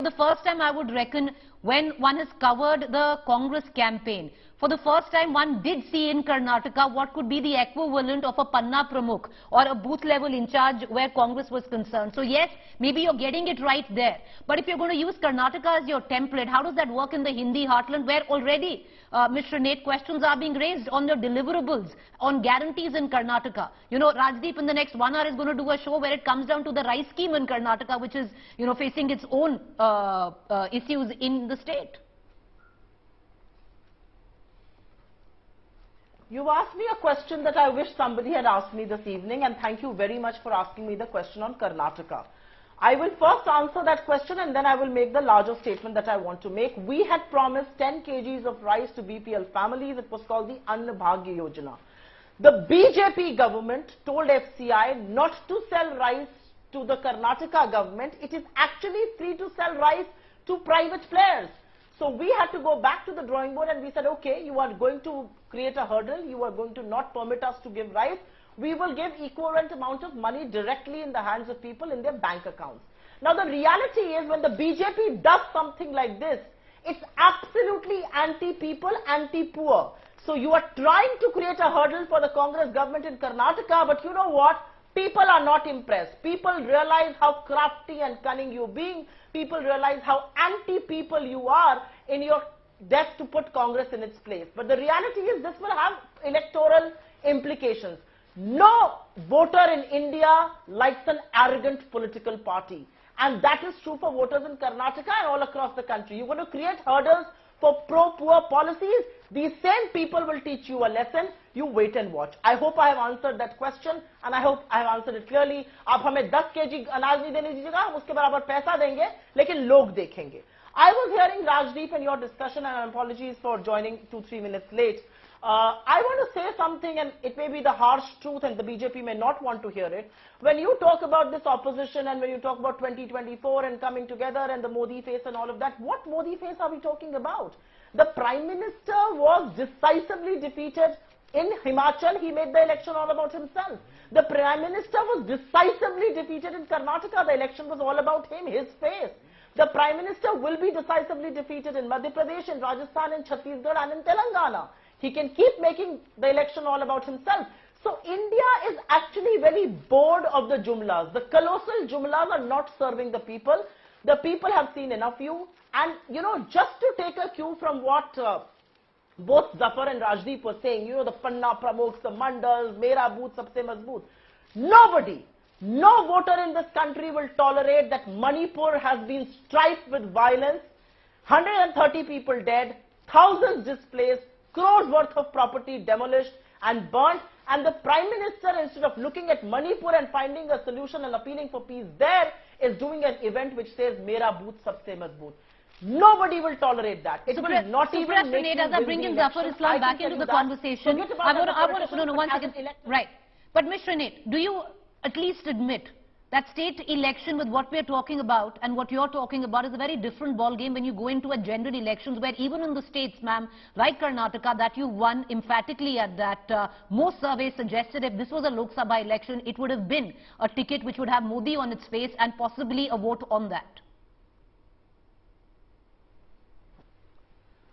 The first time, I would reckon, when one has covered the Congress campaign, for the first time one did see in Karnataka what could be the equivalent of a Panna Pramukh or a booth level in charge where Congress was concerned. So yes, maybe you're getting it right there. But if you're going to use Karnataka as your template, how does that work in the Hindi heartland where already, Mr. Nate, questions are being raised on the deliverables, on guarantees in Karnataka? You know, Rajdeep in the next 1 hour is going to do a show where it comes down to the rice scheme in Karnataka, which is, you know, facing its own issues in the state. You've asked me a question that I wish somebody had asked me this evening, and thank you very much for asking me the question on Karnataka. I will first answer that question and then I will make the larger statement that I want to make. We had promised 10 kgs of rice to BPL families. It was called the Anna Bhagya Yojana. The BJP government told FCI not to sell rice to the Karnataka government. It is actually free to sell rice to private players. So we had to go back to the drawing board and we said, okay, you are going to create a hurdle. You are going to not permit us to give rice. We will give equivalent amount of money directly in the hands of people in their bank accounts. Now the reality is when the BJP does something like this, it's absolutely anti-people, anti-poor. So you are trying to create a hurdle for the Congress government in Karnataka, but you know what? People are not impressed. People realize how crafty and cunning you're being. People realize how anti-people you are in your death to put Congress in its place. But the reality is this will have electoral implications. No voter in India likes an arrogant political party. And that is true for voters in Karnataka and all across the country. You're going to create hurdles for pro-poor policies. These same people will teach you a lesson. You wait and watch. I hope I have answered that question and I hope I have answered it clearly. आप हमें 10 kg अनाज नहीं देने दीजिएगा, हम उसके बराबर पैसा देंगे, लेकिन लोग देखेंगे. I was hearing Rajdeep in your discussion, and apologies for joining 2-3 minutes late. I want to say something, and it may be the harsh truth and the BJP may not want to hear it. When you talk about this opposition and when you talk about 2024 and coming together and the Modi face and all of that, what Modi face are we talking about? The Prime Minister was decisively defeated in Himachal. He made the election all about himself. The Prime Minister was decisively defeated in Karnataka. The election was all about him, his face. The Prime Minister will be decisively defeated in Madhya Pradesh, in Rajasthan, in Chhattisgarh and in Telangana. He can keep making the election all about himself. So India is actually very bored of the jumlas. The colossal jumlas are not serving the people. The people have seen enough you. And, you know, just to take a cue from what both Zafar and Rajdeep were saying, you know, the Panna Pramukhs, the Mandals, Mera Booth, Sabse Mazboot. Nobody, no voter in this country will tolerate that Manipur has been strife with violence, 130 people dead, thousands displaced, crores worth of property demolished and burnt, and the Prime Minister, instead of looking at Manipur and finding a solution and appealing for peace there, is doing an event which says Mera Booth Sabse Mazboot. Nobody will tolerate that. It will not even make you as I bring in Zafar Islam back into the conversation, I want to, no, 1 second. Right. But Mr. Nate, do you at least admit that state election with what we're talking about and what you're talking about is a very different ball game when you go into a general elections where even in the states, ma'am, like Karnataka, that you won emphatically at that, most surveys suggested if this was a Lok Sabha election, it would have been a ticket which would have Modi on its face and possibly a vote on that.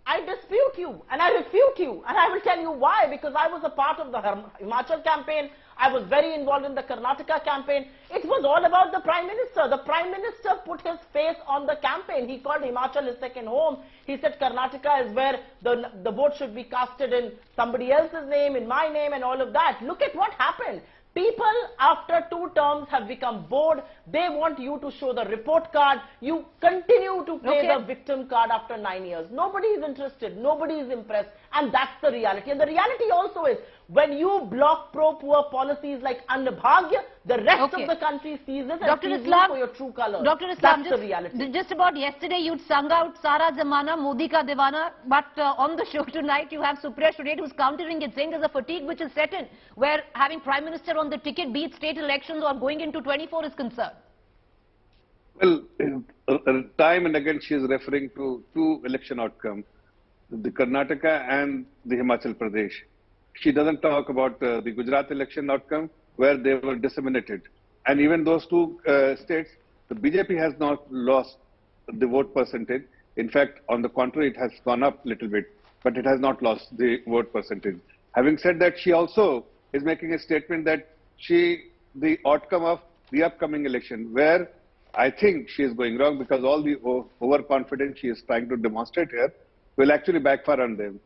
I dispute you and I refute you, and I will tell you why. Because I was a part of the Himachal campaign. I was very involved in the Karnataka campaign. It was all about the Prime Minister. The Prime Minister put his face on the campaign. He called Himachal his second home. He said Karnataka is where the vote should be casted in somebody else's name, in my name and all of that. Look at what happened. People after 2 terms have become bored. They want you to show the report card. You continue to play the victim card after 9 years. Nobody is interested. Nobody is impressed. And that's the reality. And the reality also is when you block pro-poor policies like Anna Bhagya, the rest of the country sees it and sees you for your true colors. Dr. Islam, that's the reality. Just about yesterday you'd sung out Sara Zamana, Modi Ka Divana, but on the show tonight you have Supriya Shrede who's countering it, saying there's a fatigue which is set in, where having Prime Minister on the ticket, be it state elections or going into 24, is concerned. Well, time and again she is referring to 2 election outcomes, the Karnataka and the Himachal Pradesh. She doesn't talk about the Gujarat election outcome where they were disseminated. And even those 2 states, the BJP has not lost the vote percentage. In fact, on the contrary, it has gone up a little bit, but it has not lost the vote percentage. Having said that, she also is making a statement that the outcome of the upcoming election, where I think she is going wrong because all the overconfidence she is trying to demonstrate here will actually backfire on them.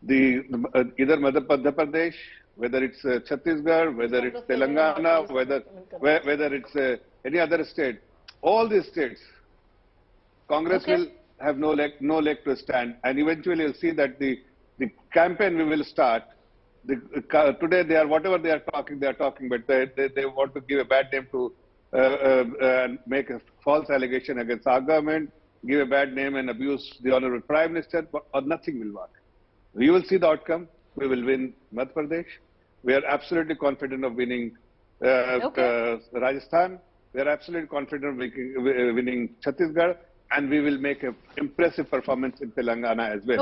Either Madhya Pradesh, whether it's Chhattisgarh, whether it's Telangana, whether it's any other state, all these states, Congress will have no leg to stand, and eventually you'll see that the campaign we will start. Today they are whatever they are talking, but they want to give a bad name to make a false allegation against our government, give a bad name and abuse the honorable Prime Minister, or nothing will work. We will see the outcome. We will win Madhya Pradesh. We are absolutely confident of winning Rajasthan. We are absolutely confident of winning Chhattisgarh, and we will make an impressive performance in Telangana as well.